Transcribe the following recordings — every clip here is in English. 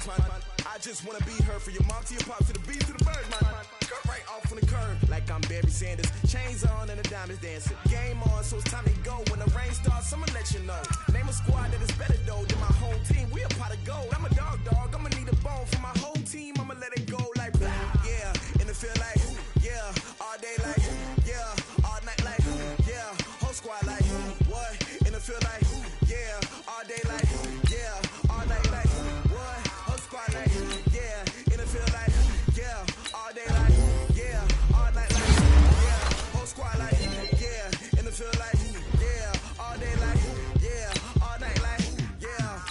I just wanna be her, for your mom to your pop to the beat to the bird, man. Cut right off on the curb, like I'm Barry Sanders. Chains on and the diamonds dancing. Game on, so it's time to go. When the rain starts, I'ma let you know. Name a squad that is better though than my whole team. We a pot of gold. I'm a dog. I'ma need a bone for my whole team. I'ma let it go like yeah. In the field like yeah. All day like yeah. All night like yeah. Whole squad like what? In the field like yeah. All day like yeah. All night like what? Whole squad like yeah. In the field like yeah. All day like yeah. All night like yeah. Whole squad like yeah. In the field like yeah. All day like yeah. All night like yeah.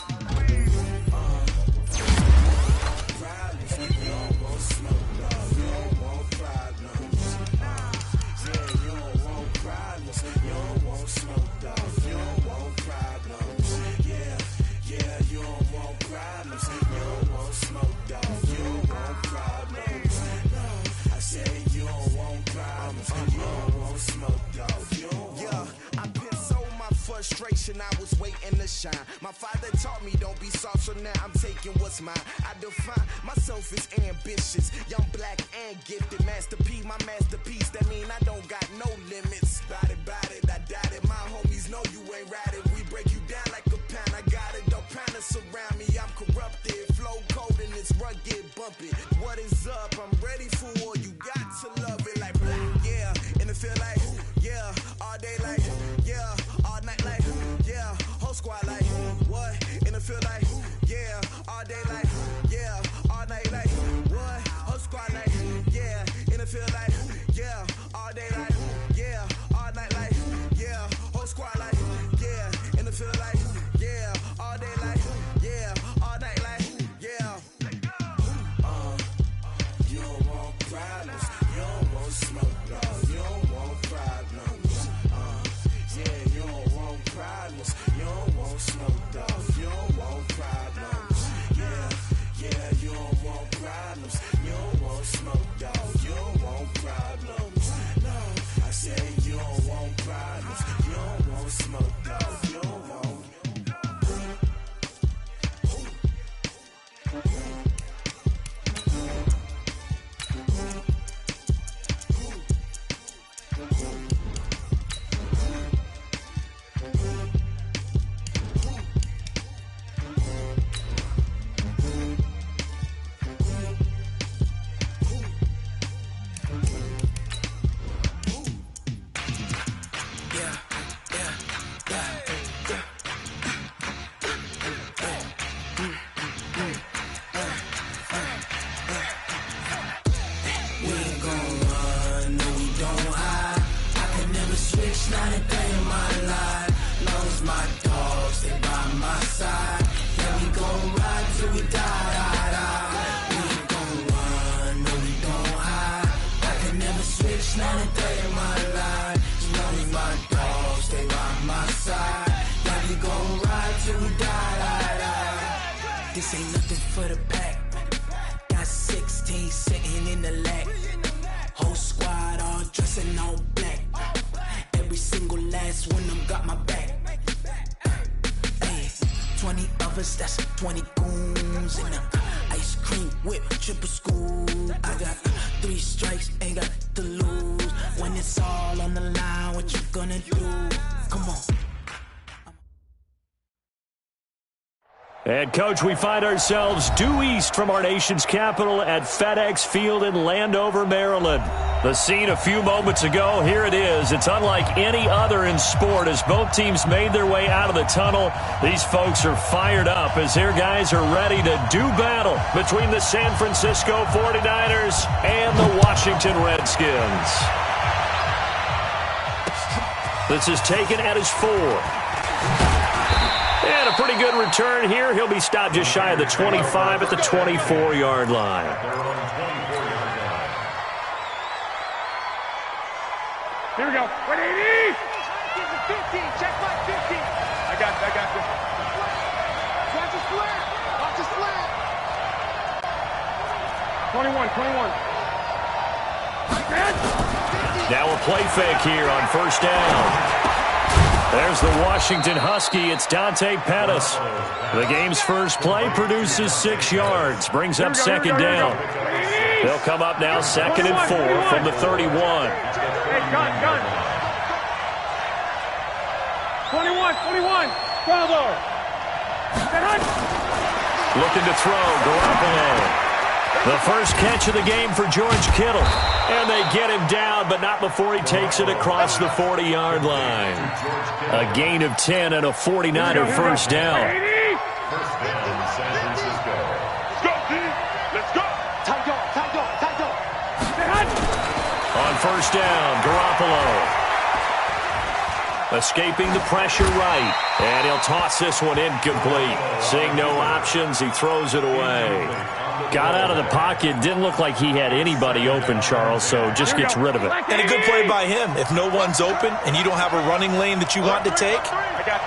Problems, you don't want smoke, no. You don't want problems. Yeah, you don't want problems. You don't want smoke, dog. You don't want problems. Yeah, you don't want problems. You don't want smoke, dog. You don't want problems. No, I said you don't want problems. You don't want smoke, dog. You don't want. Yeah, I been so my frustration. I was waiting to shine. My father taught me don't be soft, so now I'm taking what's mine. I define myself as ambitious, young, black, and gifted. Master P, my masterpiece. That mean I don't got no limits. Bout it, I doubt it. My homies know you ain't ratted. We break you down like a pound. I got it, don't pound to surround me. I'm corrupted, flow cold and it's rugged, bumpy. What is up? I'm ready for war. You got to love it like yeah. In the field like yeah. All day like yeah. All night like yeah. Whole squad like what? In the field like yeah. All day like yeah. All night like what? Whole squad like yeah. In the field like yeah. All day like yeah. All night like yeah. Whole squad like yeah. In the field like yeah. All day like yeah. All night like yeah. You don't want problems. You don't want smoke, dog. You don't want problems. Yeah, you don't want problems. You don't want smoke, dog. You don't want problems. Yeah, you don't want problems. You don't want smoke, dog. You don't want problems. No, I said you don't want problems. You don't want smoke, dog. You don't want. This ain't nothing for the pack. Got 16 sitting in the lap. Whole squad all dressing all black. Every single last one of them got my back. Hey, 20 of us, that's 20 goons in a ice cream whip, triple school. I got 3 strikes, ain't got to lose. When it's all on the line, what you gonna do? Come on. And, Coach, we find ourselves due east from our nation's capital at FedEx Field in Landover, Maryland. The scene a few moments ago, here it is. It's unlike any other in sport as both teams made their way out of the tunnel. These folks are fired up as their guys are ready to do battle between the San Francisco 49ers and the Washington Redskins. This is taken at his 4. And a pretty good return here. He'll be stopped just shy of the 25 at the 24-yard line. Here we go. 180! 15. Check my 15. I got this. Watch the split. Watch the split. 21. Now a play fake here on first down. There's the Washington Husky. It's Dante Pettis. The game's first play produces 6 yards, brings up second down. They'll come up now 2nd and 4 from the 31. Hey, gun. 21. Bravo. Looking to throw, Garoppolo. The first catch of the game for George Kittle. And they get him down, but not before he takes it across the 40-yard line. A gain of 10 and a 49er first down. Let's go. Tight go. On first down, Garoppolo. Escaping the pressure right. And he'll toss this one incomplete. Seeing no options, he throws it away. Got out of the pocket. Didn't look like he had anybody open, Charles, so just gets rid of it. And a good play by him. If no one's open and you don't have a running lane that you want to take,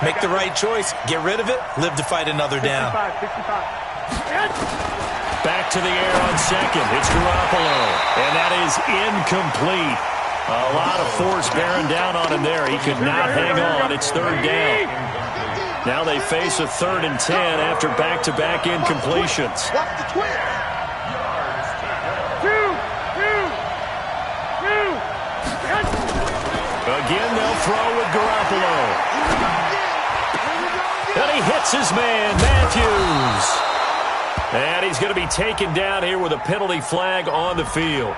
make the right choice. Get rid of it. Live to fight another down. 65. Back to the air on second. It's Garoppolo. And that is incomplete. A lot of force bearing down on him there. He could not hang on. It's third down. Now they face a 3rd and 10 after back-to-back incompletions. Again, they'll throw with Garoppolo. And he hits his man, Matthews. And he's going to be taken down here with a penalty flag on the field.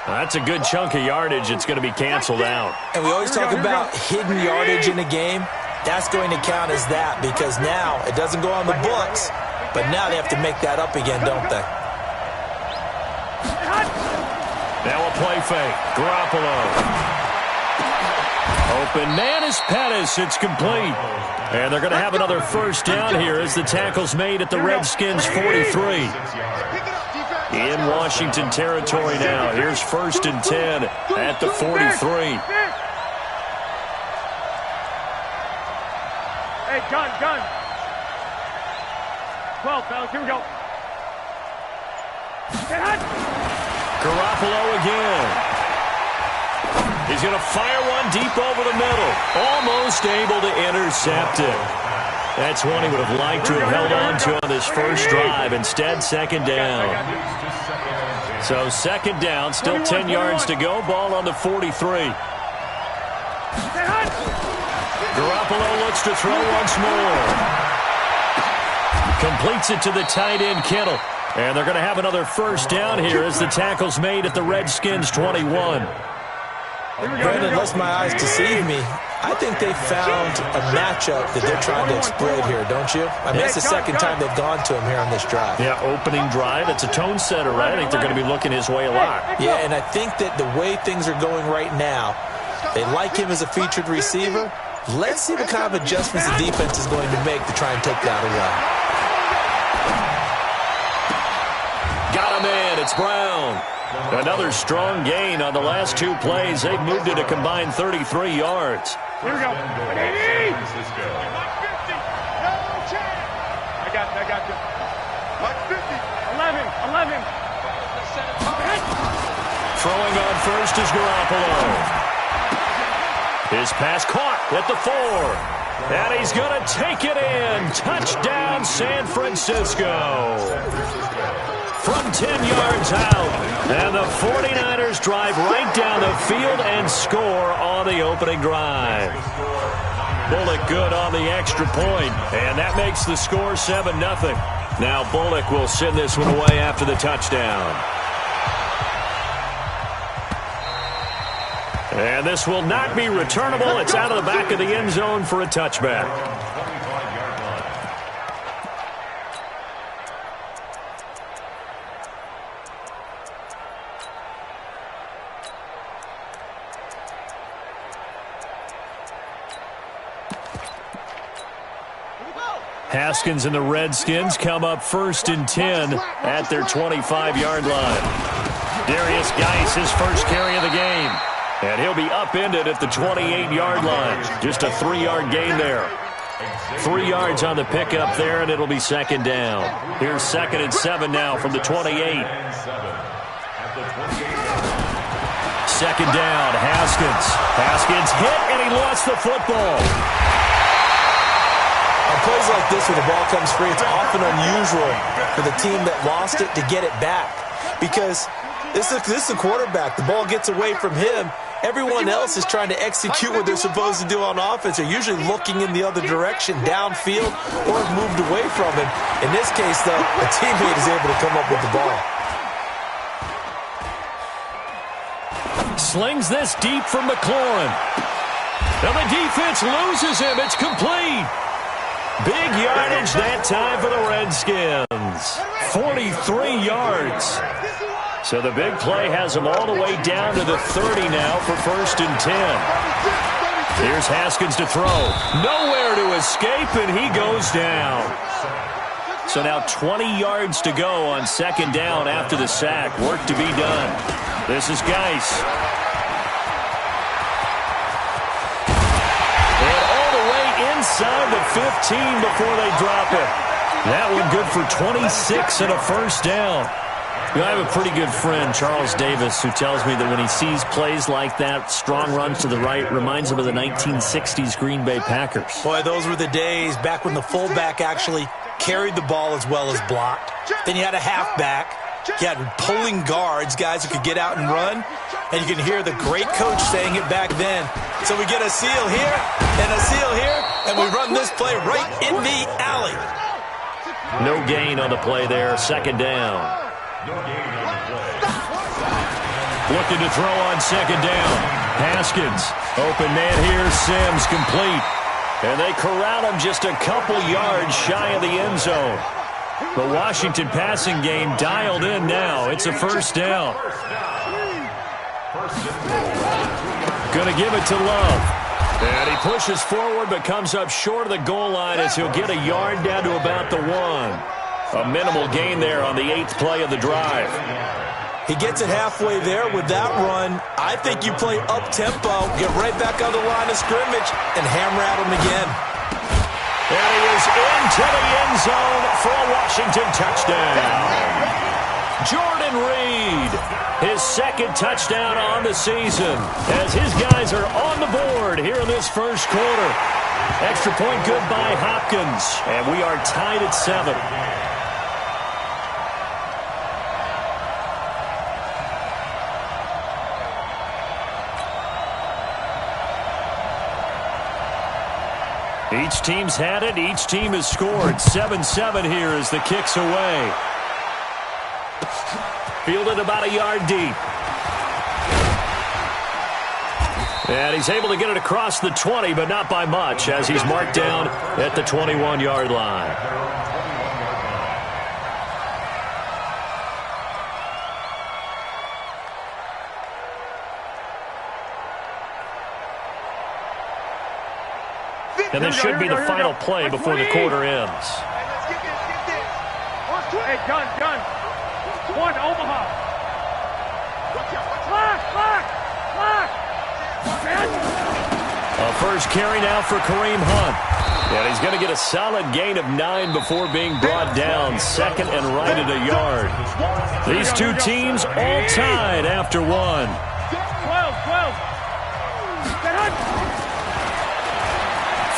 That's a good chunk of yardage. It's going to be canceled out. And we always talk about hidden yardage in a game. That's going to count as that because now it doesn't go on the books, but now they have to make that up again, don't they? Now a play fake. Garoppolo. Open man is Pettis. It's complete. And they're going to have another first down here as the tackle's made at the Redskins' 43. In Washington territory now. Here's 1st and 10 at the 43. Hey, gun. 12, fellas, here we go. Garoppolo again. He's going to fire one deep over the middle. Almost able to intercept it. That's one he would have liked to have held on to on this first drive. Instead, second down. So second down, still 10 yards to go. Ball on the 43. Garoppolo looks to throw once more. Completes it to the tight end, Kittle. And they're going to have another first down here as the tackle's made at the Redskins' 21. Brandon, unless my eyes deceive me, I think they found a matchup that they're trying to exploit here, don't you? I mean, it's the second time they've gone to him here on this drive. Yeah, opening drive. It's a tone setter, right? I think they're going to be looking his way a lot. Yeah, and I think that the way things are going right now, they like him as a featured receiver. Let's see what kind of adjustments the defense is going to make to try and take that away. Got him in. It's Brown. Another strong gain on the last 2 plays. They've moved it a combined 33 yards. Here we go. I got you. 11. Throwing on first is Garoppolo. His pass caught at the 4. And he's going to take it in. Touchdown, San Francisco. From 10 yards out. And the 49ers drive right down the field and score on the opening drive. Bullock good on the extra point, and that makes the score 7-0. Now Bullock will send this one away after the touchdown. And this will not be returnable. It's out of the back of the end zone for a touchback. Haskins and the Redskins come up 1st and 10 at their 25-yard line. Darius Geis, his first carry of the game. And he'll be upended at the 28-yard line. Just a 3-yard gain there. 3 yards on the pickup there, and it'll be second down. Here's 2nd and 7 now from the 28. second down. Haskins hit, and he lost the football. On plays like this where the ball comes free, it's often unusual for the team that lost it to get it back. Because this is the quarterback. The ball gets away from him. Everyone else is trying to execute what they're supposed to do on offense. They're usually looking in the other direction, downfield, or moved away from him. In this case, though, a teammate is able to come up with the ball. Slings this deep from McLaurin. Now the defense loses him. It's complete. Big yardage that time for the Redskins. 43 yards. So the big play has them all the way down to the 30 now for 1st and 10. Here's Haskins to throw. Nowhere to escape, and he goes down. So now 20 yards to go on 2nd down after the sack. Work to be done. This is Geis. And all the way inside the 15 before they drop it. That one good for 26 and a 1st down. You know, I have a pretty good friend, Charles Davis, who tells me that when he sees plays like that, strong runs to the right, reminds him of the 1960s Green Bay Packers. Boy, those were the days back when the fullback actually carried the ball as well as blocked. Then you had a halfback. You had pulling guards, guys who could get out and run. And you can hear the great coach saying it back then. So we get a seal here and a seal here, and we run this play right in the alley. No gain on the play there, 2nd down. Looking to throw on 2nd down. Haskins. Open man here. Sims complete. And they corral him just a couple yards shy of the end zone. The Washington passing game dialed in now. It's a 1st down. Going to give it to Love. And he pushes forward but comes up short of the goal line as he'll get a yard down to about the 1. A minimal gain there on the 8th play of the drive. He gets it halfway there with that run. I think you play up-tempo, get right back on the line of scrimmage, and hammer at him again. And he is into the end zone for a Washington touchdown. Jordan Reed, his 2nd touchdown on the season, as his guys are on the board here in this 1st quarter. Extra point good by Hopkins, and we are tied at 7. Each team's had it. Each team has scored. 7-7 here as the kick's away. Fielded about a yard deep. And he's able to get it across the 20, but not by much, as he's marked down at the 21-yard line. And this should be the final play before the quarter ends. Hey, let's get this. Hey, gun. 1, Omaha. A first carry now for Kareem Hunt. And he's going to get a solid gain of 9 before being brought down. 2nd and right at a yard. These two teams all tied after 1. 12.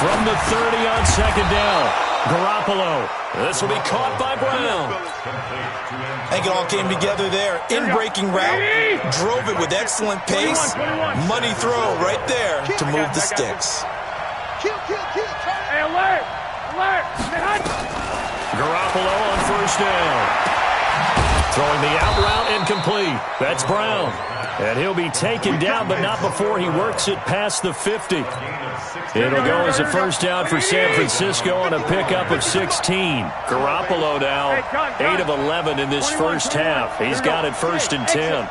From the 30 on 2nd down. Garoppolo. This will be caught by Brown. I think it all came together there. In-breaking route. Drove it with excellent pace. Money throw right there to move the sticks. Hey, alert! Garoppolo on 1st down. Throwing the out route incomplete. That's Brown. And he'll be taken down, but not before he works it past the 50. It'll go as a 1st down for San Francisco on a pickup of 16. Garoppolo now 8 of 11 in this 1st half. He's got it 1st and 10.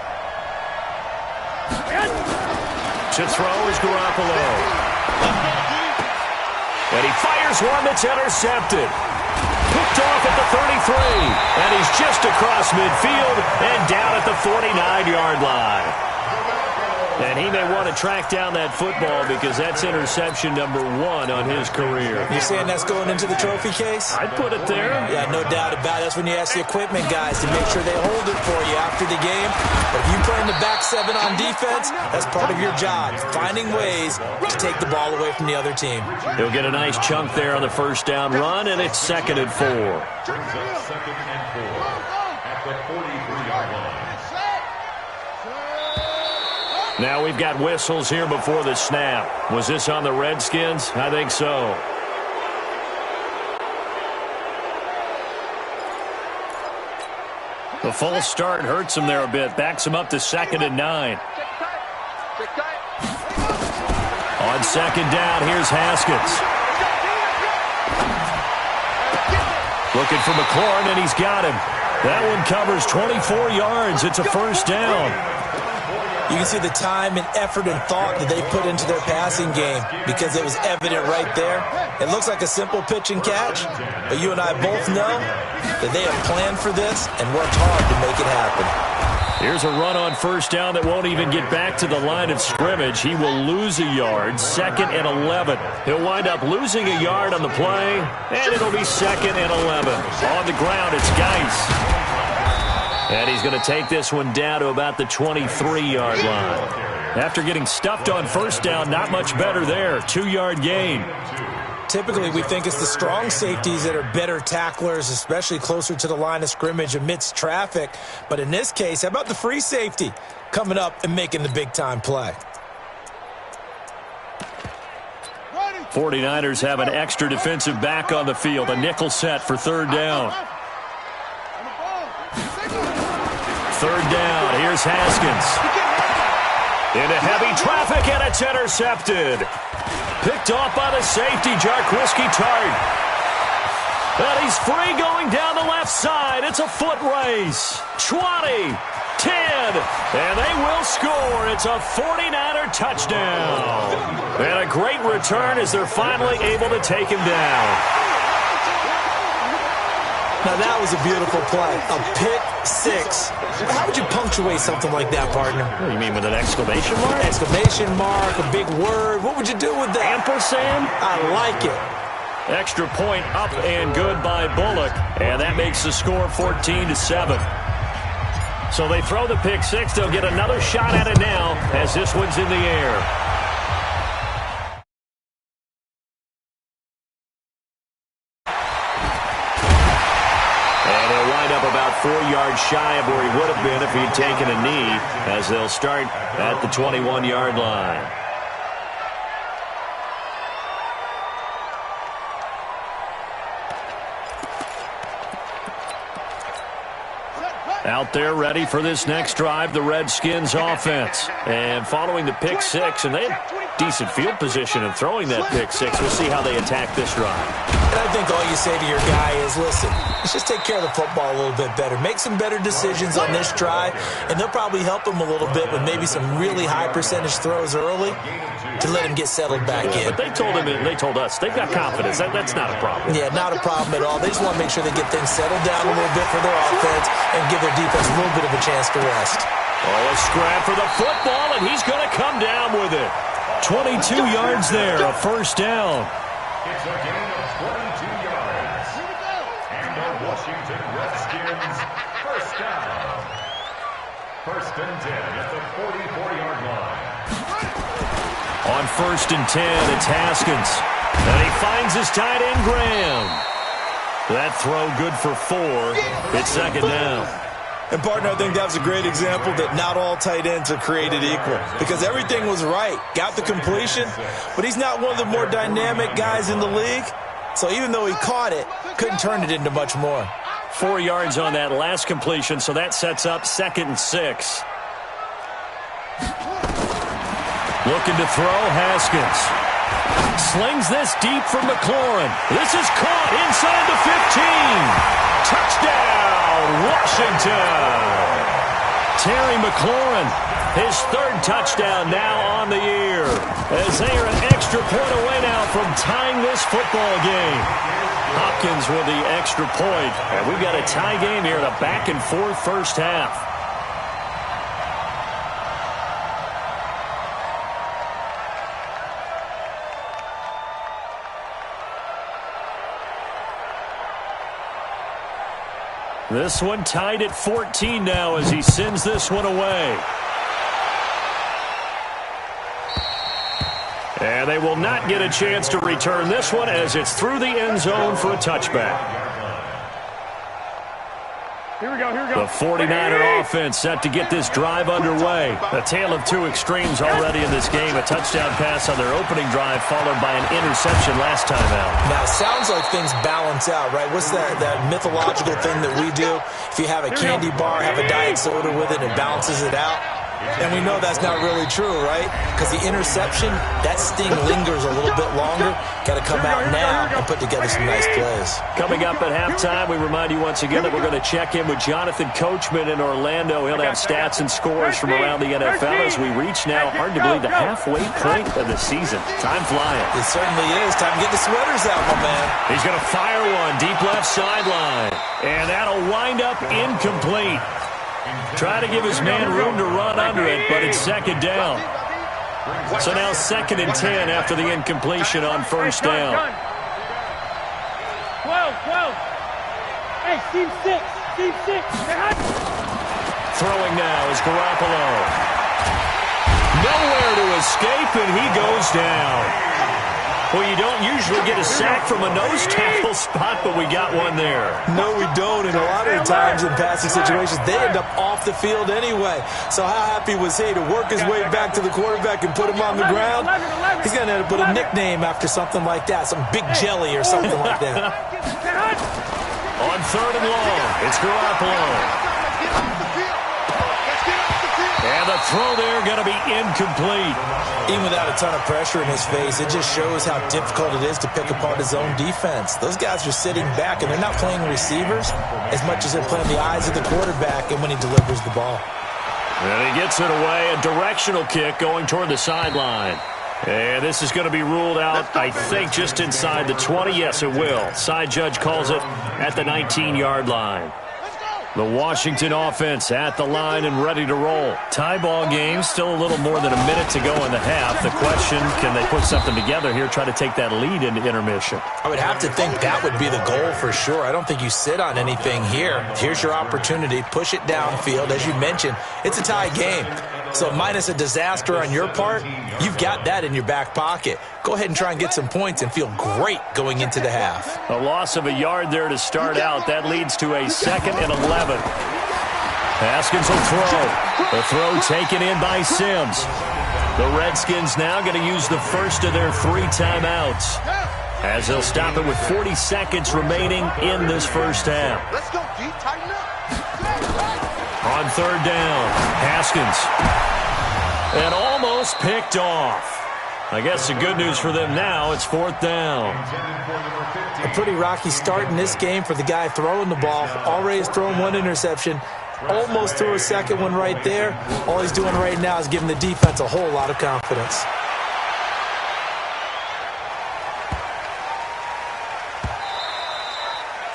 To throw is Garoppolo. And he fires one that's intercepted. Picked off at the 33. And he's just across midfield and down at the 49-yard line. And he may want to track down that football because that's interception number 1 on his career. You're saying that's going into the trophy case? I'd put it there. Yeah, no doubt about it. That's when you ask the equipment guys to make sure they hold it for you after the game. But if you play in the back 7 on defense, that's part of your job, finding ways to take the ball away from the other team. He'll get a nice chunk there on the first down run, and it's 2nd and 4. Brings up 2nd and 4 at the 43-yard line. Now we've got whistles here before the snap. Was this on the Redskins? I think so. The false start hurts him there a bit. Backs him up to 2nd and 9. On 2nd down, here's Haskins. Looking for McLaurin, and he's got him. That one covers 24 yards. It's a first down. You can see the time and effort and thought that they put into their passing game because it was evident right there. It looks like a simple pitch and catch, but you and I both know that they have planned for this and worked hard to make it happen. Here's a run on first down that won't even get back to the line of scrimmage. He will lose a yard, 2nd and 11. He'll wind up losing a yard on the play, and it'll be 2nd and 11. On the ground, it's Geis. And he's going to take this one down to about the 23-yard line. After getting stuffed on first down, not much better there. 2-yard gain. Typically, we think it's the strong safeties that are better tacklers, especially closer to the line of scrimmage amidst traffic. But in this case, how about the free safety coming up and making the big-time play? 49ers have an extra defensive back on the field. A nickel set for 3rd down. 3rd down, here's Haskins. Into heavy traffic, and it's intercepted. Picked off by the safety, Jarquiski Tart. And he's free going down the left side. It's a foot race. 20, 10, and they will score. It's a 49er touchdown. And a great return as they're finally able to take him down. Now, that was a beautiful play. A pick 6. How would you punctuate something like that, partner? What do you mean, with an exclamation mark? Exclamation mark, a big word. What would you do with that? Ampersand? I like it. Extra point up and good by Bullock. And that makes the score 14-7. So they throw the pick 6. They'll get another shot at it now as this one's in the air. About 4 yards shy of where he would have been if he'd taken a knee, as they'll start at the 21-yard line. Out there ready for this next drive, the Redskins offense. And following the pick 6, and they had decent field position in throwing that pick 6. We'll see how they attack this drive. And I think all you say to your guy is, listen, let's just take care of the football a little bit better. Make some better decisions on this drive, and they'll probably help him a little bit with maybe some really high percentage throws early to let him get settled back in. But they told him, and they told us, they've got confidence. That's not a problem. Yeah, not a problem at all. They just want to make sure they get things settled down a little bit for their offense and give their defense a little bit of a chance to rest. Oh, a scrap for the football, and he's going to come down with it. 22 yards there, a first down. It's a gain of 22 yards. And the Washington Redskins first down. 1st and 10 at the 44-yard line. On 1st and 10, it's Haskins. And he finds his tight end, Graham. That throw good for 4. It's 2nd down. And, partner, I think that was a great example that not all tight ends are created equal because everything was right. Got the completion, but he's not one of the more dynamic guys in the league. So even though he caught it, couldn't turn it into much more. 4 yards on that last completion, so that sets up 2nd and 6. Looking to throw, Haskins. Slings this deep for McLaurin. This is caught inside the 15. Touchdown, Washington. Terry McLaurin, his 3rd touchdown now on the year, as they are an extra point away now from tying this football game. Hopkins with the extra point, and we've got a tie game here in a back-and-forth first half. This one tied at 14 now as he sends this one away. And they will not get a chance to return this one as it's through the end zone for a touchback. Here we go, here we go. The 49er offense set to get this drive underway. A tale of two extremes already in this game. A touchdown pass on their opening drive followed by an interception last time out. Now, it sounds like things balance out, right? What's that mythological thing that we do? If you have a candy bar, have a diet soda with it, it balances it out. And we know that's not really true, right? Because the interception, that sting lingers a little bit longer. Got to come out now and put together some nice plays. Coming up at halftime, we remind you once again that we're going to check in with Jonathan Coachman in Orlando. He'll have stats and scores from around the NFL as we reach now, hard to believe, the halfway point of the season. Time flying. It certainly is. Time to get the sweaters out, my man. He's going to fire one deep left sideline. And that'll wind up incomplete. Try to give his man room to run under it, but it's second down. So now 2nd and 10 after the incompletion on first down. 12. Hey, team 6. Throwing now is Garoppolo. Nowhere to escape, and he goes down. Well, you don't usually get a sack from a nose tackle spot, but we got one there. No, we don't. And a lot of the times in passing situations, they end up off the field anyway. So how happy was he to work his way back to the quarterback and put him on the ground? He's going to have to put a nickname after something like that, some Big Jelly or something like that. On 3rd and long, it's Garoppolo. And the throw there going to be incomplete. Even without a ton of pressure in his face, it just shows how difficult it is to pick apart his own defense. Those guys are sitting back, and they're not playing receivers as much as they're playing the eyes of the quarterback and when he delivers the ball. And he gets it away, a directional kick going toward the sideline. And this is going to be ruled out, I think, just inside the 20. Yes, it will. Side judge calls it at the 19-yard line. The Washington offense at the line and ready to roll. Tie ball game, still a little more than a minute to go in the half. The question, can they put something together here, try to take that lead into intermission? I would have to think that would be the goal for sure. I don't think you sit on anything here. Here's your opportunity. Push it downfield. As you mentioned, it's a tie game. So minus a disaster on your part, you've got that in your back pocket. Go ahead and try and get some points and feel great going into the half. A loss of a yard there to start out. That leads to a 2nd and 11. Haskins will throw. The throw taken in by Sims. The Redskins now going to use the first of their 3 timeouts, as they'll stop it with 40 seconds remaining in this first half. Let's go, D. Tighten up. On 3rd down, Haskins. And almost picked off. I guess the good news for them now, it's 4th down. A pretty rocky start in this game for the guy throwing the ball. Already has thrown 1 interception. Almost threw a second one right there. All he's doing right now is giving the defense a whole lot of confidence.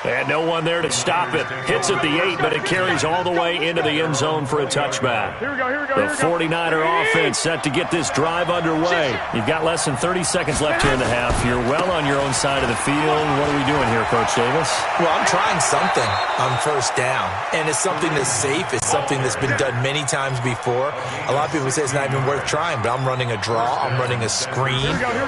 And no one there to stop it. Hits at the 8, but it carries all the way into the end zone for a touchback. Here we go. The 49er offense set to get this drive underway. You've got less than 30 seconds left here in the half. You're well on your own side of the field. What are we doing here, Coach Davis? Well, I'm trying something on first down, and it's something that's safe. It's something that's been done many times before. A lot of people say it's not even worth trying, but I'm running a draw. I'm running a screen.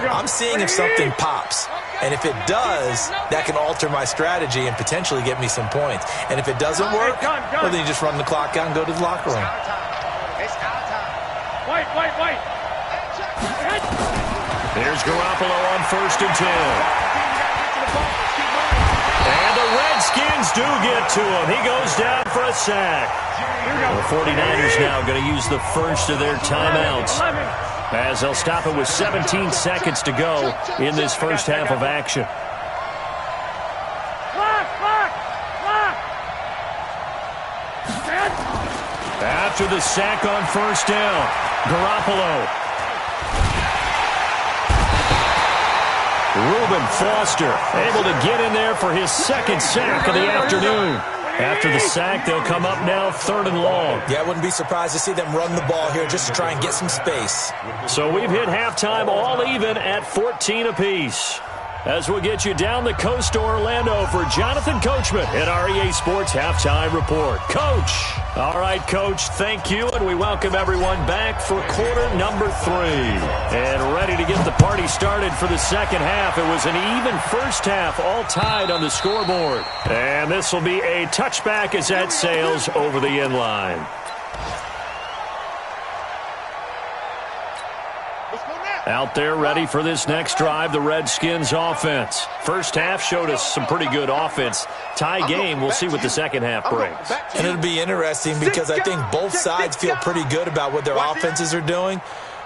I'm seeing if something pops. And if it does, that can alter my strategy and potentially get me some points. And if it doesn't work, well, then you just run the clock out and go to the locker room. Wait. Here's Garoppolo on 1st and 10. And the Redskins do get to him. He goes down for a sack. The 49ers now going to use the first of their timeouts, as they'll stop it with 17 seconds to go in this first half of action. After the sack on 1st down, Garoppolo. Reuben Foster able to get in there for his 2nd sack of the afternoon. After the sack, they'll come up now 3rd and long. Yeah, I wouldn't be surprised to see them run the ball here just to try and get some space. So we've hit halftime all even at 14 apiece. as we'll get you down the coast to Orlando for Jonathan Coachman at our EA Sports Halftime Report. Coach. All right, Coach, thank you, and we welcome everyone back for quarter number 3. And ready to get the party started for the second half. It was an even first half, all tied on the scoreboard. And this will be a touchback as that sails over the end line. Out there ready for this next drive, the Redskins offense. First half showed us some pretty good offense. Tie game, we'll see what the second half brings. And it'll be interesting because I think both sides feel pretty good about what their offenses are doing.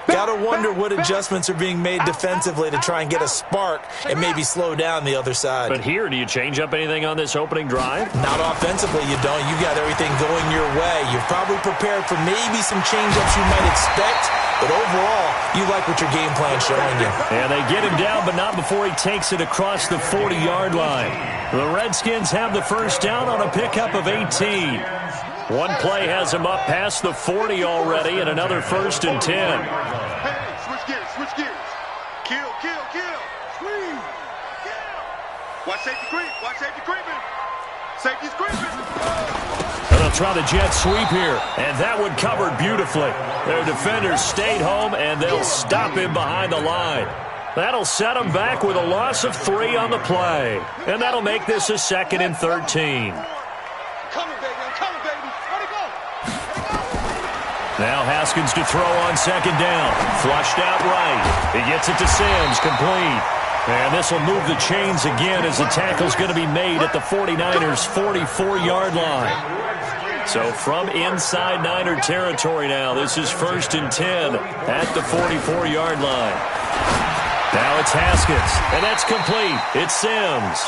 Got to wonder what adjustments are being made defensively to try and get a spark and maybe slow down the other side. But here, do you change up anything on this opening drive? Not offensively, you don't. You got everything going your way. You're probably prepared for maybe some change-ups you might expect, but overall, you like what your game plan's showing you. And they get him down, but not before he takes it across the 40-yard line. The Redskins have the first down on a pickup of 18. One play has him up past the 40 already, and another 1st and 10. Hey, switch gears. Kill. Scream. Kill. Watch safety creeping. Safety's creeping. And they'll try the jet sweep here, and that one covered beautifully. Their defenders stayed home, and they'll stop him behind the line. That'll set them back with a loss of 3 on the play, and that'll make this a 2nd and 13. Now Haskins to throw on 2nd down. Flushed out right. He gets it to Sims, complete. And this will move the chains again as the tackle's going to be made at the 49ers' 44-yard line. So from inside Niner territory now, this is 1st and 10 at the 44-yard line. Now it's Haskins, and that's complete. It's Sims.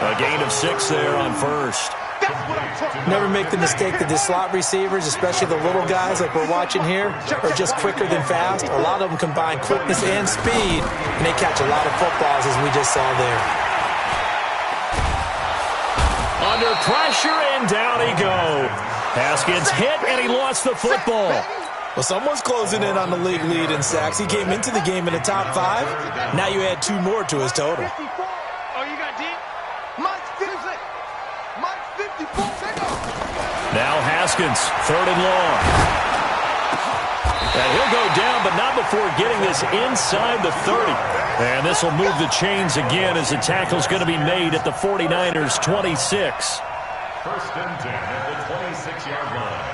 A gain of 6 there on 1st. Never make the mistake that the slot receivers, especially the little guys like we're watching here, are just quicker than fast. A lot of them combine quickness and speed, and they catch a lot of footballs, as we just saw there. Under pressure, and down he goes. Haskins hit, and he lost the football. Well, someone's closing in on the league lead in sacks. He came into the game in the top 5. Now you add 2 more to his total. Oh, you got deep? Mike's 56. Mike's 54. Now Haskins, 3rd and long. And he'll go down, but not before getting this inside the 30. And this will move the chains again as the tackle's going to be made at the 49ers' 26. 1st and 10 at the 26-yard line.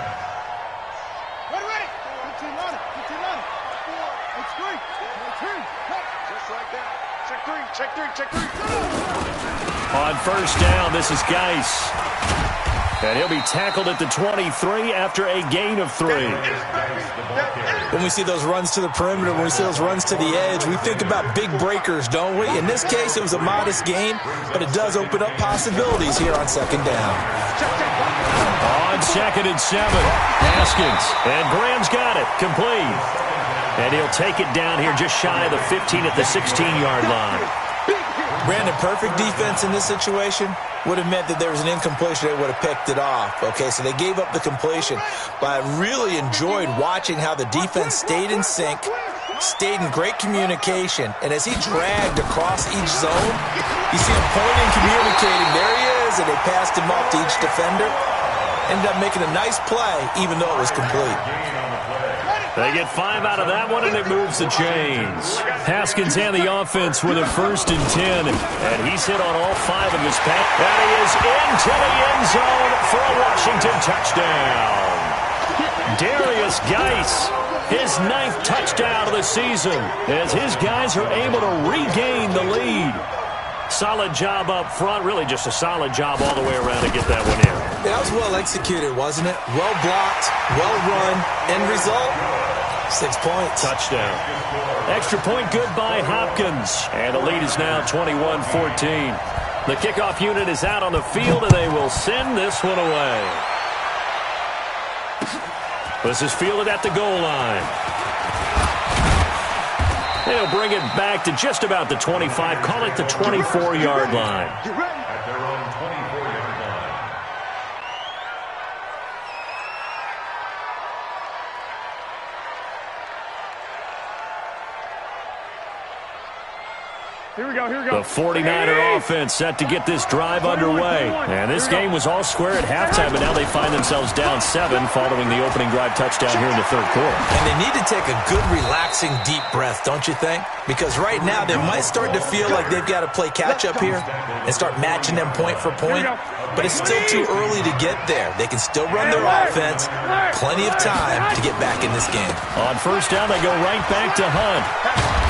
Ready. 15 on it. 4, it's 3. Just like that. Check 3. On 1st down, this is Geis. And he'll be tackled at the 23 after a gain of 3. When we see those runs to the perimeter, when we see those runs to the edge, we think about big breakers, don't we? In this case, it was a modest gain, but it does open up possibilities here on 2nd down. On 2nd and 7, Haskins. And Graham's got it, complete. And he'll take it down here just shy of the 15 at the 16-yard line. Brandon, perfect defense in this situation would have meant that there was an incompletion. They would have picked it off. Okay, so they gave up the completion. But I really enjoyed watching how the defense stayed in sync, stayed in great communication. And as he dragged across each zone, you see him pointing, communicating. There he is, and they passed him off to each defender. Ended up making a nice play, even though it was complete. They get 5 out of that one, and it moves the chains. Haskins and the offense with a 1st and 10. And he's hit on all 5 of his passes. And he is into the end zone for a Washington touchdown. Darius Geis, his 9th touchdown of the season, as his guys are able to regain the lead. Solid job up front, really just a solid job all the way around to get that one in. That was well executed, wasn't it? Well blocked, well run. End result, 6 points. Touchdown. Extra point good by Hopkins. And the lead is now 21-14. The kickoff unit is out on the field, and they will send this one away. This is fielded at the goal line. They'll bring it back to just about the 25. Call it the 24-yard line. At their own 24-yard line. Here we go, here we go. The 49er offense set to get this drive underway. And this game was all square at halftime, but now they find themselves down 7 following the opening drive touchdown here in the third quarter. And they need to take a good, relaxing, deep breath, don't you think? Because right now they might start to feel like they've got to play catch-up here and start matching them point for point. But it's still too early to get there. They can still run their offense. Plenty of time to get back in this game. On first down, they go right back to Hunt.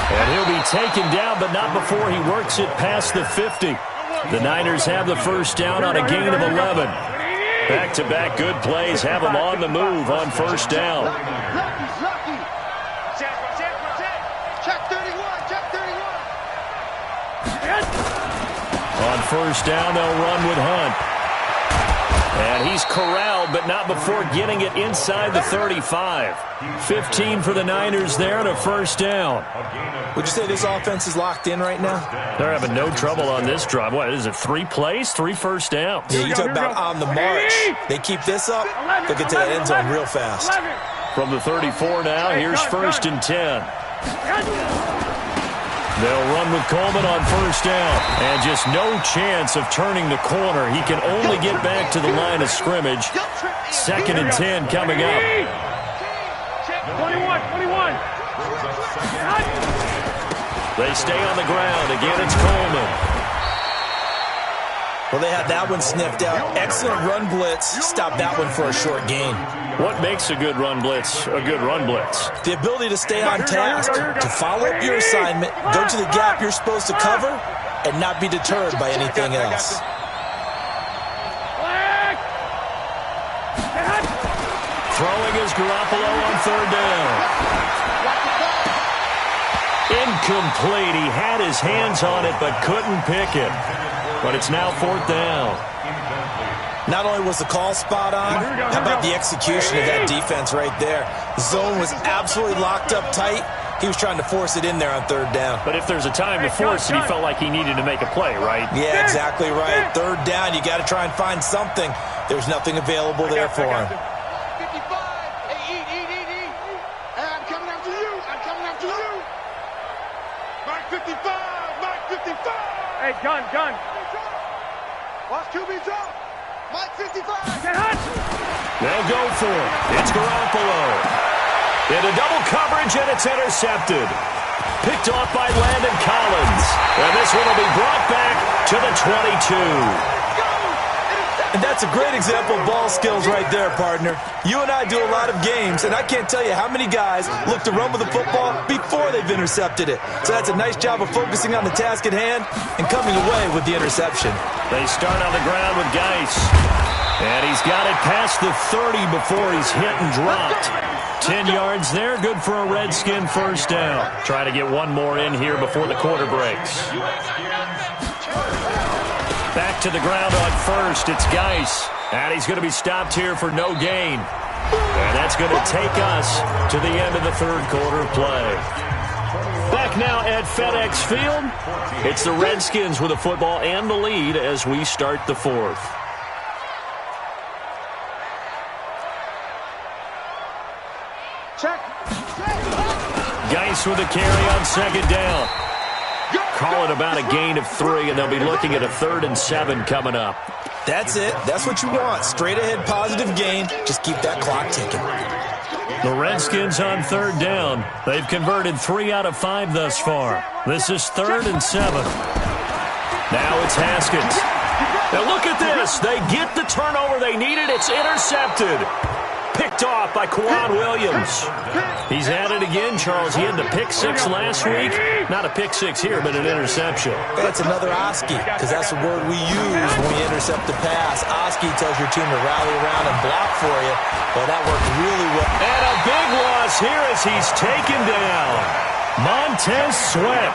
And he'll be taken down, but not before he works it past the 50. The Niners have the first down on a gain of 11. Back-to-back good plays have them on the move on first down. Check 31, check 31. On first down, they'll run with Hunt. And he's corralled, but not before getting it inside the 35. 15 for the Niners there and a first down. Would you say this offense is locked in right now? They're having no trouble on this drive. What is it, 3 plays, 3 first downs? Yeah, you talk about on the march. They keep this up, they'll get to that end zone real fast. From the 34 now, here's first and 10. They'll run with Coleman on first down. And just no chance of turning the corner. He can only get back to the line of scrimmage. Second and 10 coming up. 21. They stay on the ground. Again, it's Coleman. Well, they had that one sniffed out. Excellent run blitz. Stop that one for a short gain. What makes a good run blitz a good run blitz? The ability to stay on task, to follow up your assignment, go to the gap you're supposed to cover, and not be deterred by anything else. Throwing is Garoppolo on third down. Incomplete. He had his hands on it but couldn't pick it. But it's now fourth down. Not only was the call spot on, how about the execution of that defense right there? The zone was absolutely locked up tight. He was trying to force it in there on third down. But if there's a time to force it, he felt like he needed to make a play, right? Yeah, exactly right. Third down, you got to try and find something. There's nothing available there for him. 55. Hey, eat. Hey, I'm coming after you. Mark 55. Hey, gun. Watch QB drop. Mike 55. They'll go for it. It's Garoppolo. Into double coverage, and it's intercepted. Picked off by Landon Collins. And this one will be brought back to the 22. And that's a great example of ball skills right there, partner. You and I do a lot of games, and I can't tell you how many guys look to run with the football before they've intercepted it. So that's a nice job of focusing on the task at hand and coming away with the interception. They start on the ground with Geis. And he's got it past the 30 before he's hit and dropped. 10 yards there, good for a Redskin first down. Try to get one more in here before the quarter breaks. Back to the ground on first, it's Geis. And he's going to be stopped here for no gain. And that's going to take us to the end of the third quarter play. Back now at FedEx Field, it's the Redskins with the football and the lead as we start the fourth. Check. Geis with a carry on second down. Call it about a gain of 3, and they'll be looking at a 3rd and 7 coming up. That's it. That's what you want. Straight ahead positive gain. Just keep that clock ticking. The Redskins on third down. They've converted 3 out of 5 thus far. This is 3rd and 7. Now it's Haskins. Now look at this. They get the turnover they needed. It's intercepted. Picked off by Kwan Williams. He's at it again, Charles. He had the pick 6 last week. Not a pick 6 here, but an interception. That's another Oski, because that's the word we use when we intercept the pass. Oski tells your team to rally around and block for you. Well, that worked really well. And a big loss here as he's taken down. Montez Sweat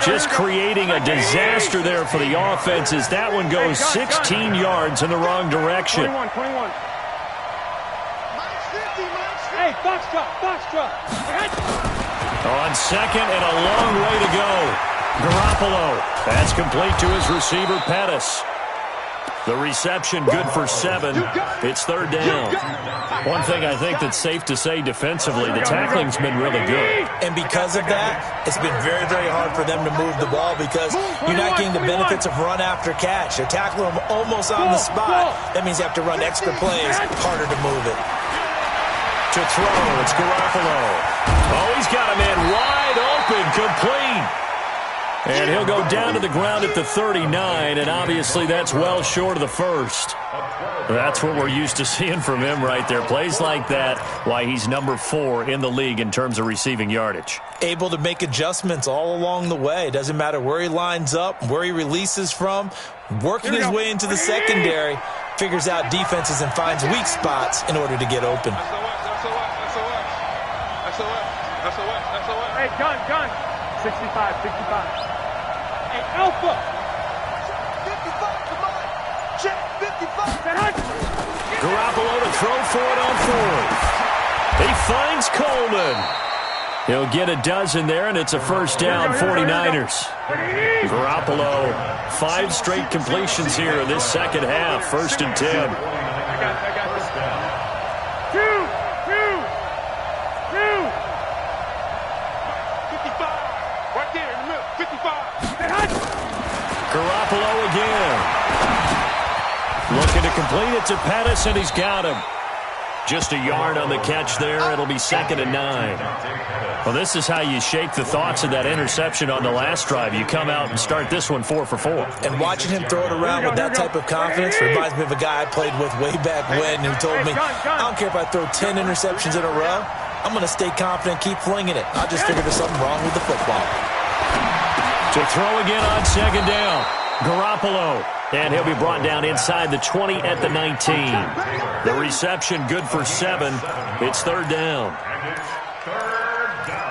just creating a disaster there for the offense as that one goes 16 yards in the wrong direction. 21. Hey, box drop. On second and a long way to go. Garoppolo. That's complete to his receiver, Pettis. The reception good for 7. It's third down. One thing I think that's safe to say defensively, the tackling's been really good. And because of that, it's been very, very hard for them to move the ball because you're not getting the benefits of run after catch. They're tackling them almost on the spot. That means you have to run extra plays, harder to move it. To throw, it's Garoppolo. Oh, he's got a man wide open, complete. And he'll go down to the ground at the 39, and obviously that's well short of the first. That's what we're used to seeing from him right there. Plays like that, why he's number 4 in the league in terms of receiving yardage. Able to make adjustments all along the way. Doesn't matter where he lines up, where he releases from, working his way into the secondary, figures out defenses and finds weak spots in order to get open. Hey, gun. 65. Hey, Alpha. 55, come on. Check, 55. Garoppolo to throw for it on 4th. He finds Coleman. He'll get a dozen there, and it's a first down, 49ers. Garoppolo, 5 straight completions here in this second half, 1st and 10. I got this. 2. 55. Right there in the middle, 55. Garoppolo again. Looking to complete it to Pettis, and he's got him. Just a yard on the catch there. It'll be 2nd and 9. Well, this is how you shake the thoughts of that interception on the last drive. You come out and start this one 4 for 4. And watching him throw it around with that type of confidence reminds me of a guy I played with way back when who told me, I don't care if I throw 10 interceptions in a row. I'm going to stay confident, keep flinging it. I just figured there's something wrong with the football. To throw again on 2nd down. Garoppolo. And he'll be brought down inside the 20 at the 19. The reception good for 7. It's 3rd down. And it's 3rd down.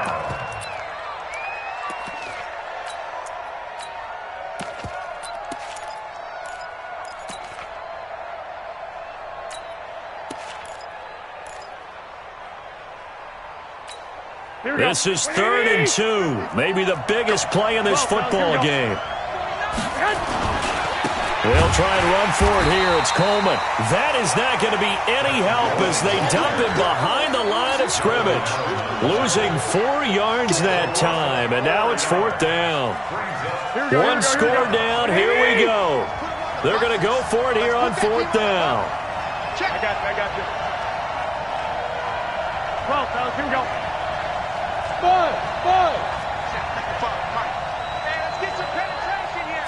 This is 3rd and 2. Maybe the biggest play in this football game. They'll try and run for it here. It's Coleman. That is not going to be any help as they dump him behind the line of scrimmage. Losing 4 yards that time, and now it's 4th down. 1 score down. Here we go. They're going to go for it here on 4th down. I got this. 12, fellas, here we go. 5. Hey, let's get some penetration here.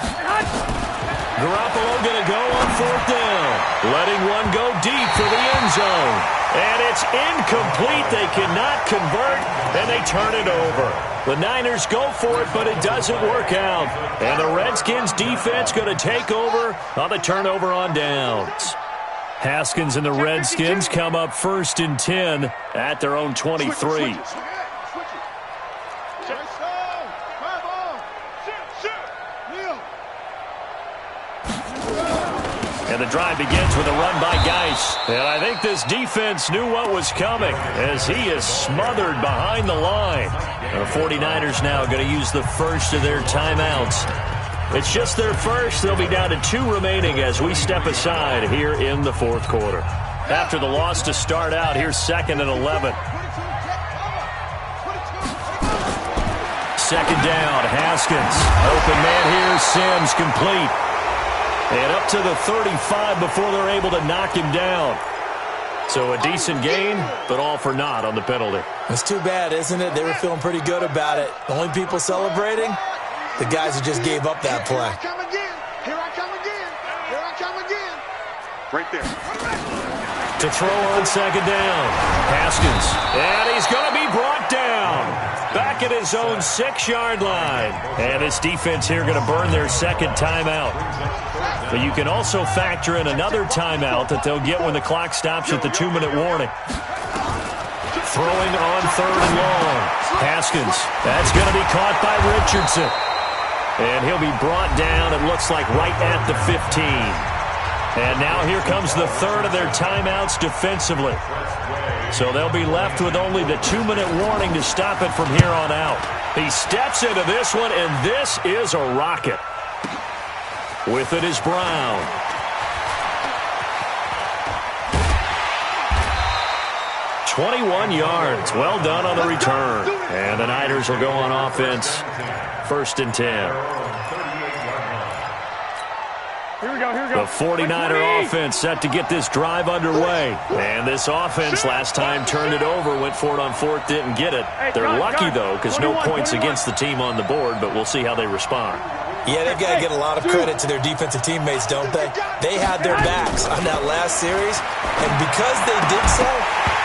Garoppolo going to go on 4th down. Letting one go deep for the end zone. And it's incomplete. They cannot convert, and they turn it over. The Niners go for it, but it doesn't work out. And the Redskins defense going to take over on the turnover on downs. Haskins and the Redskins come up 1st and 10 at their own 23. And the drive begins with a run by Geis. And I think this defense knew what was coming as he is smothered behind the line. The 49ers now going to use the first of their timeouts. It's just their first. They'll be down to 2 remaining as we step aside here in the 4th quarter. After the loss to start out, here's 2nd and 11. 2nd down, Haskins. Open man here, Sims complete. And up to the 35 before they're able to knock him down. So a decent gain, but all for naught on the penalty. It's too bad, isn't it? They were feeling pretty good about it. The only people celebrating, the guys who just gave up that play. Here I come again. Right there. To throw on 2nd down. Haskins. And he's going to be brought down. Back at his own 6-yard line. And this defense here going to burn their 2nd timeout. But you can also factor in another timeout that they'll get when the clock stops at the 2-minute warning. Throwing on 3rd and long. Haskins. That's going to be caught by Richardson. And he'll be brought down, it looks like, right at the 15. And now here comes the 3rd of their timeouts defensively. So they'll be left with only the 2-minute warning to stop it from here on out. He steps into this one, and this is a rocket. With it is Brown. 21 yards. Well done on the return. And the Niners will go on offense. 1st and 10. Here we go, here we go. The 49er offense set to get this drive underway. And this offense last time turned it over, went for it on 4th, didn't get it. They're lucky, though, because no points against the team on the board, but we'll see how they respond. Yeah, they've got to get a lot of credit to their defensive teammates, don't they? They had their backs on that last series, and because they did so,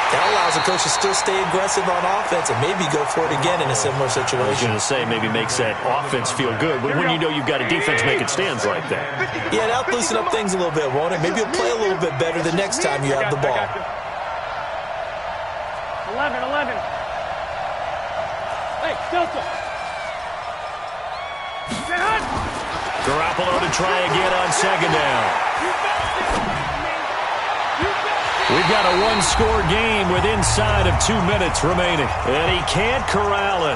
that allows the coach to still stay aggressive on offense and maybe go for it again in a similar I was situation. going to say maybe makes that offense feel good, but when you know you've got a defense making stands like that. Yeah, that'll loosen up things a little bit, won't it? Maybe you'll play a little bit better the next time you have the ball. 11. Hey, Delta. Garoppolo to try again on 2nd down. We've got a one-score game with inside of 2 minutes remaining. And he can't corral it.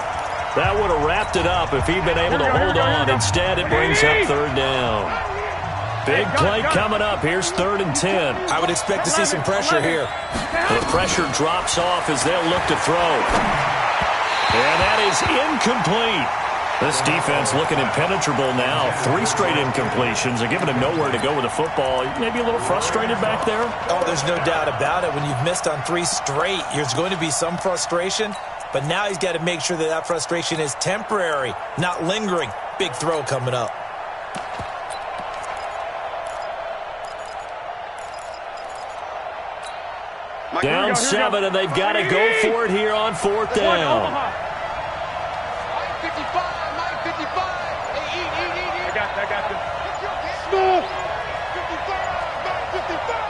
That would have wrapped it up if he'd been able to hold on. Instead, it brings up 3rd down. Big play coming up. Here's 3rd and 10. I would expect to see some pressure here. The pressure drops off as they'll look to throw. And that is incomplete. This defense looking impenetrable now. 3 straight incompletions. They're giving him nowhere to go with the football. Maybe a little frustrated back there? Oh, there's no doubt about it. When you've missed on 3 straight, there's going to be some frustration. But now he's got to make sure that that frustration is temporary, not lingering. Big throw coming up. Down 7, and they've got to go for it here on 4th down. I got this. Smooth. 55,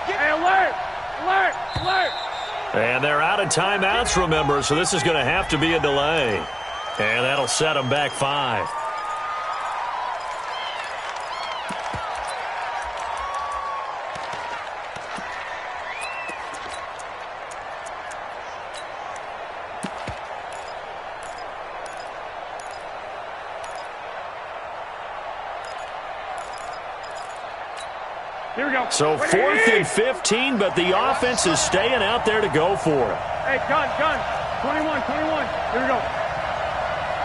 hey, alert. And they're out of timeouts, remember, so this is going to have to be a delay. And that'll set them back 5. Here we go. So 4th and 15, but the offense is staying out there to go for it. Hey, gun. 21. Here we go.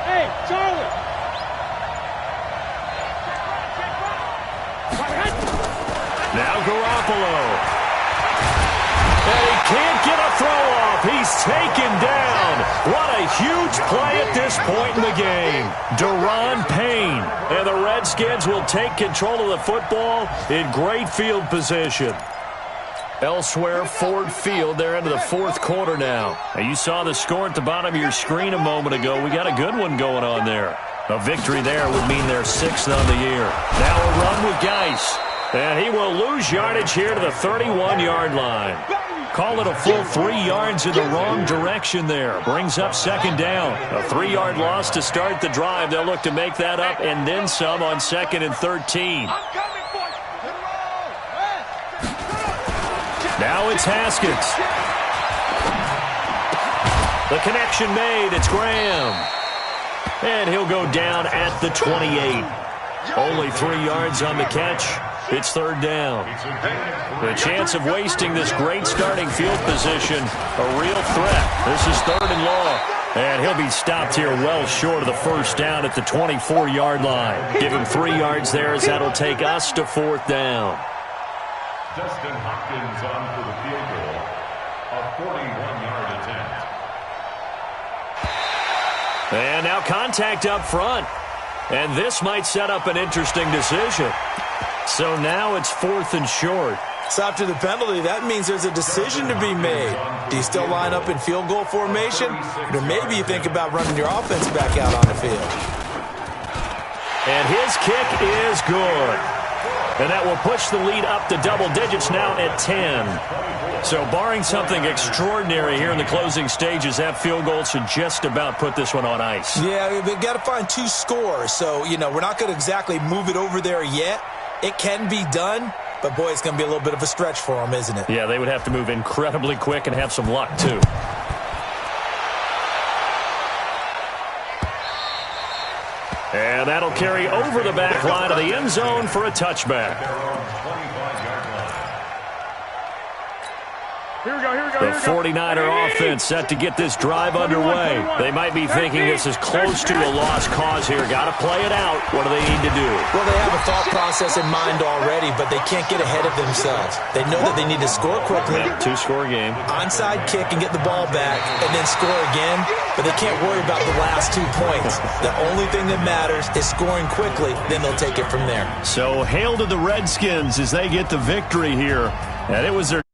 Hey, Charlie. Now Garoppolo. And he can't get a throw off. He's taken down. What a huge play at this point in the game. Daron Payne. And the Redskins will take control of the football in great field position. Elsewhere, Ford Field, they're into the 4th quarter now. You saw the score at the bottom of your screen a moment ago. We got a good one going on there. A victory there would mean they're 6th on the year. Now a run with Geis. And he will lose yardage here to the 31-yard line. Call it a full 3 yards in the wrong direction there. Brings up 2nd down. A 3-yard loss to start the drive. They'll look to make that up and then some on 2nd and 13. Now it's Haskins. The connection made. It's Graham. And he'll go down at the 28. Only 3 yards on the catch. It's 3rd down. The chance of wasting this great starting field position, a real threat. This is 3rd and long. And he'll be stopped here well short of the 1st down at the 24-yard line. Give him 3 yards there as that'll take us to 4th down. Dustin Hopkins on for the field goal. A 41-yard attempt. And now contact up front. And this might set up an interesting decision. So now it's 4th and short. So after the penalty, that means there's a decision to be made. Do you still line up in field goal formation? Or maybe you think about running your offense back out on the field. And his kick is good. And that will push the lead up to double digits now at 10. So barring something extraordinary here in the closing stages, that field goal should just about put this one on ice. Yeah, they've got to find 2 scores. So, we're not going to exactly move it over there yet. It can be done, but, boy, it's going to be a little bit of a stretch for them, isn't it? Yeah, they would have to move incredibly quick and have some luck, too. And that'll carry over the back line of the end zone for a touchback. The 49er offense set to get this drive underway. They might be thinking this is close to a lost cause here. Got to play it out. What do they need to do? Well, they have a thought process in mind already, but they can't get ahead of themselves. They know that they need to score quickly. Yeah, two-score game. Onside kick and get the ball back and then score again, but they can't worry about the last 2 points. The only thing that matters is scoring quickly, then they'll take it from there. So hail to the Redskins as they get the victory here. And it was their